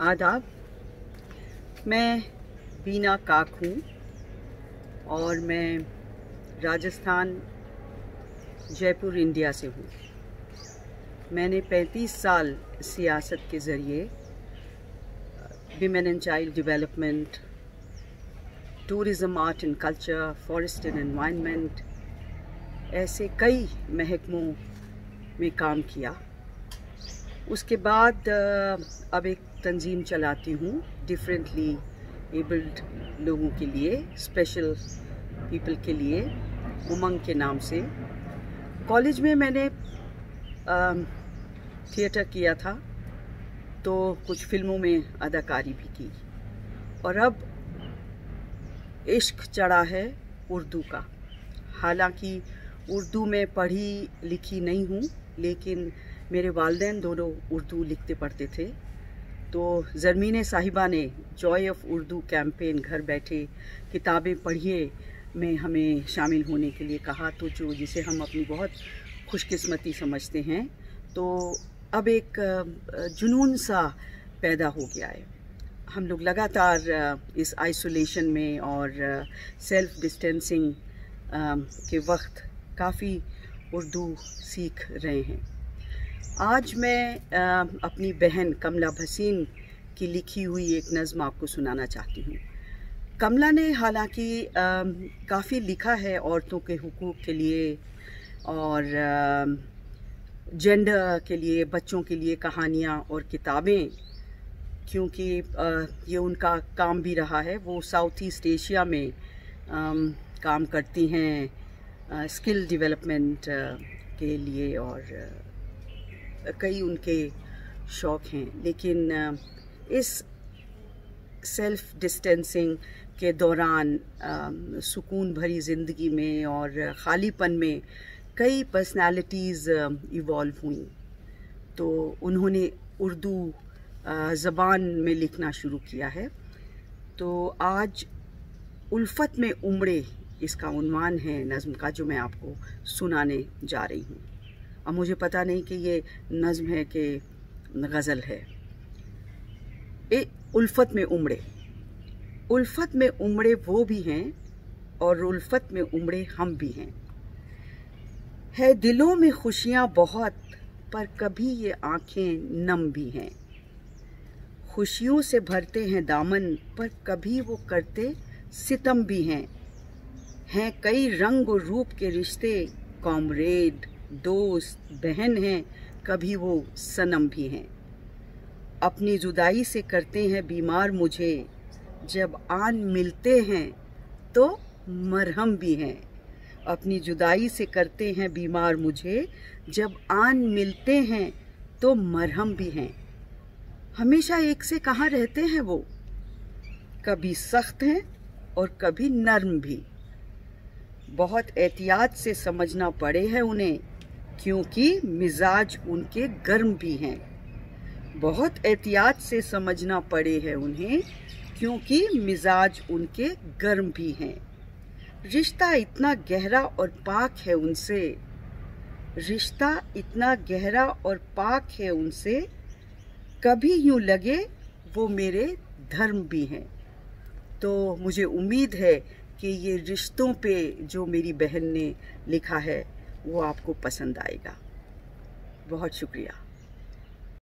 आदाब। मैं बीना काक हूँ और मैं राजस्थान जयपुर इंडिया से हूँ। मैंने 35 साल सियासत के ज़रिए women and child development, tourism, art and culture, forest and environment, ऐसे कई महकमों में काम किया। उसके बाद अब एक तंजीम चलाती हूँ डिफरेंटली एबल्ड लोगों के लिए, स्पेशल पीपल के लिए, उमंग के नाम से। कॉलेज में मैंने थिएटर किया था, तो कुछ फिल्मों में अदाकारी भी की और अब इश्क चढ़ा है उर्दू का। हालांकि उर्दू में पढ़ी लिखी नहीं हूँ, लेकिन मेरे वालिदैन दोनों उर्दू लिखते पढ़ते थे। तो ज़रमीन साहिबा ने जॉय ऑफ उर्दू कैंपेन, घर बैठे किताबें पढ़िए में हमें शामिल होने के लिए कहा, तो जिसे हम अपनी बहुत खुशकिस्मती समझते हैं। तो अब एक जुनून सा पैदा हो गया है। हम लोग लगातार इस आइसोलेशन में और सेल्फ डिस्टेंसिंग के वक्त काफ़ी उर्दू सीख रहे हैं। आज मैं अपनी बहन कमला भसीन की लिखी हुई एक नज़्म आपको सुनाना चाहती हूँ। कमला ने हालांकि काफ़ी लिखा है औरतों के हुकूक के लिए और जेंडर के लिए, बच्चों के लिए कहानियाँ और किताबें, क्योंकि ये उनका काम भी रहा है। वो साउथ ईस्ट एशिया में काम करती हैं स्किल डेवलपमेंट के लिए और कई उनके शौक़ हैं। लेकिन इस सेल्फ डिस्टेंसिंग के दौरान सुकून भरी ज़िंदगी में और ख़ालीपन में कई पर्सनालिटीज़ इवॉल्व हुई। तो उन्होंने उर्दू ज़बान में लिखना शुरू किया है। तो आज उल्फत में उमड़े इसका उन्वान है नज़्म का, जो मैं आपको सुनाने जा रही हूँ। अब मुझे पता नहीं कि ये नज़्म है कि गज़ल है। उल्फत में उमड़े। उल्फत में उमड़े वो भी हैं और उल्फत में उमड़े हम भी हैं। है दिलों में खुशियाँ बहुत, पर कभी ये आँखें नम भी हैं। खुशियों से भरते हैं दामन, पर कभी वो करते सितम भी हैं। हैं कई रंग और रूप के रिश्ते, कॉमरेड, दोस्त, बहन हैं, कभी वो सनम भी हैं। अपनी जुदाई से करते हैं बीमार मुझे, जब आन मिलते हैं तो मरहम भी हैं। अपनी जुदाई से करते हैं बीमार मुझे, जब आन मिलते हैं तो मरहम भी हैं। हमेशा एक से कहाँ रहते हैं वो, कभी सख्त हैं और कभी नर्म भी। बहुत एहतियात से समझना पड़े है उन्हें, क्योंकि मिजाज उनके गर्म भी हैं। बहुत एहतियात से समझना पड़े है उन्हें, क्योंकि मिजाज उनके गर्म भी हैं। रिश्ता इतना गहरा और पाक है उनसे, रिश्ता इतना गहरा और पाक है उनसे, कभी यूँ लगे वो मेरे धर्म भी हैं। तो मुझे उम्मीद है कि ये रिश्तों पे जो मेरी बहन ने लिखा है वो आपको पसंद आएगा। बहुत शुक्रिया।